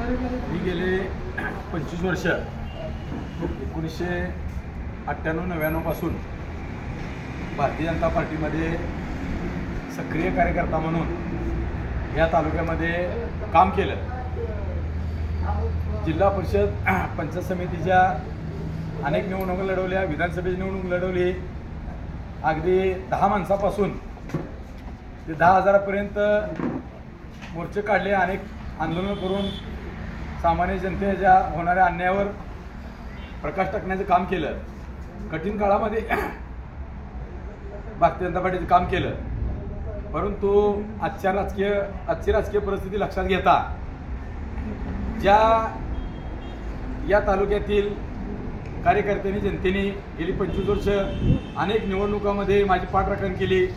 मी गेले 25 वर्ष 1998-99 पासून भारतीय जनता पार्टीमध्ये सक्रिय कार्यकर्ता म्हणून या तालुक्यामध्ये काम केलं। जिल्हा परिषद पंचायत समितीच्या अनेक निवडणुका लढवल्या, विधानसभेची निवडणूक लढवली। अगदी 10 माणसापासून ते 10,000पर्यंत मोर्चे काढले, अनेक आंदोलन करून सामान्य जनतेच्या होणाऱ्या अन्यायावर प्रकाश टाकण्याचं काम केलं। कठीण काळामध्ये भारतीय जनता पार्टीचं काम केलं, परंतु आजची राजकीय परिस्थिती लक्षात घेता या तालुक्यातील कार्यकर्त्यांनी जनतेने गेली 25 वर्ष अनेक निवडणुकांमध्ये माझी पाठराखण केली।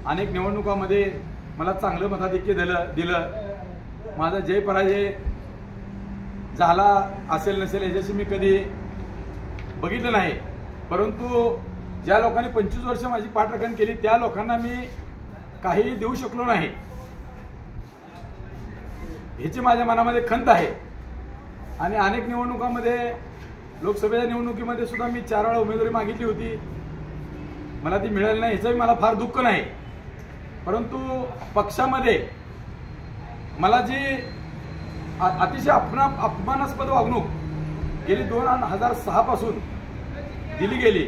अनेक निवडणुकांमध्ये मला चांगलं मताधिक्य दिलं। माझा जय पराजय झाला असेल नसेल याच्याशी मी कधी बघितलं नाही, परंतु ज्या लोकांनी 25 वर्ष माझी पाठराखण केली त्या लोकांना मी काही देऊ शकलो नाही, ह्याची माझ्या मनामध्ये खंत आहे। आणि अनेक निवडणुकांमध्ये, लोकसभेच्या निवडणुकीमध्ये सुद्धा मी 4 वेळा उमेदवारी मागितली होती, मला ती मिळाली नाही, ह्याचंही मला फार दुःख नाही। परंतु पक्षामध्ये मला जी अतिशय अपमानास्पद वागणूक गेली 2006 पासून दिली गेली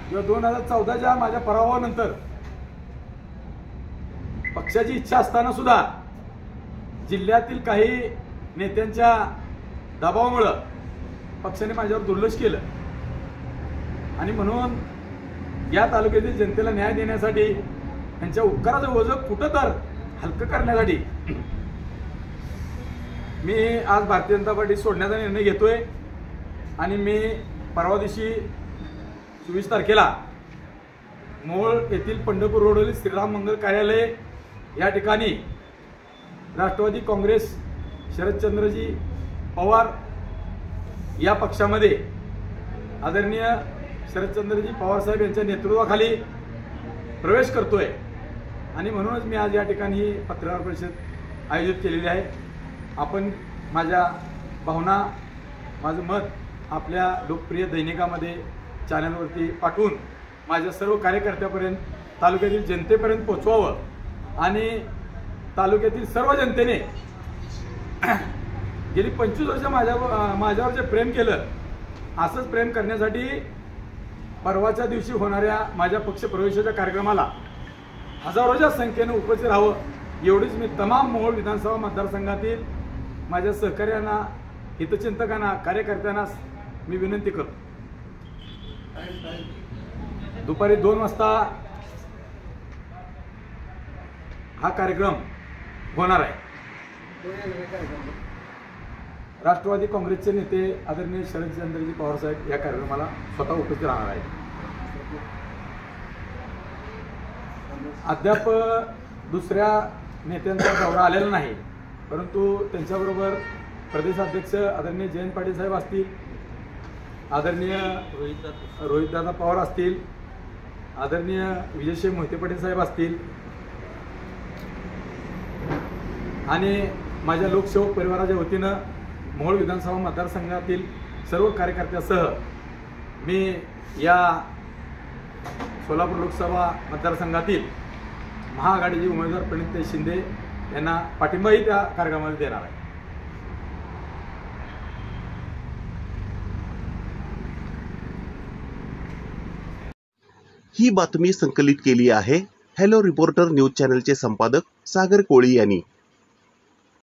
किंवा 2014च्या माझ्या पराभवानंतर पक्षाची इच्छा असताना सुद्धा जिल्ह्यातील काही नेत्यांच्या दबावामुळे पक्षाने माझ्यावर दुर्लक्ष केलं। आणि म्हणून या तालुक्यातील जनतेला न्याय देण्यासाठी, त्यांच्या उपकाराचं ओझं कुठं तर हलकं करण्यासाठी मी आज भारतीय जनता पार्टी सोडण्याचा निर्णय घेतोय। आणि मी परवा दिवशी 24 तारखेला मोहोळ येथील पंढरपूर रोडवरील श्रीराम मंगल कार्यालय या ठिकाणी राष्ट्रवादी काँग्रेस शरदचंद्रजी पवार या पक्षामध्ये आदरणीय शरदचंद्रजी पवार साहेब यांच्या नेतृत्वाखाली प्रवेश करतोय। आणि म्हणूनच मी आज या ठिकाणी पत्रकार परिषद आयोजित केलेली आहे। आपण माझ्या भावना, माझं मत आपल्या लोकप्रिय दैनिकामध्ये, चॅनलवरती पाठवून माझ्या सर्व कार्यकर्त्यापर्यंत, तालुक्यातील जनतेपर्यंत पोचवावं। आणि तालुक्यातील सर्व जनतेने गेली 25 वर्ष माझ्यावर जे प्रेम केलं, असंच प्रेम करण्यासाठी परवाच्या दिवशी होणाऱ्या माझ्या पक्ष प्रवेशाच्या कार्यक्रमाला हजारोच्या संख्येने उपस्थित राहावं, एवढीच मी तमाम मोहोळ विधानसभा मतदारसंघातील माझ्या सहकार्यांना, हितचिंतकांना, कार्यकर्त्यांना मी विनंती करतो। दुपारी 2 वाजता हा कार्यक्रम होणार आहे। राष्ट्रवादी काँग्रेसचे नेते आदरणीय शरदचंद्रजी पवार साहेब या कार्यक्रमाला स्वतः उपस्थित राहणार आहेत। अद्याप दुसऱ्या नेत्यांचा दौरा आलेला नाही, परंतु त्यांच्याबरोबर प्रदेशाध्यक्ष आदरणीय जयंत पाटील साहेब असतील, आदरणीय रोहितदादा पवार असतील, आदरणीय विजयशे मोहिते पाटील साहेब असतील आणि माझ्या लोकसेवक परिवाराच्या वतीनं मोहोळ विधानसभा मतदारसंघातील सर्व कार्यकर्त्यासह मी या सोलापूर लोकसभा मतदारसंघातील महाआघाडीचे उमेदवार प्रणित शिंदे यांना पाठिंबाही त्या कार्यक्रमामध्ये देणार आहे। ही बातमी संकलित केली आहे हॅलो रिपोर्टर न्यूज चॅनलचे संपादक सागर कोळी यांनी।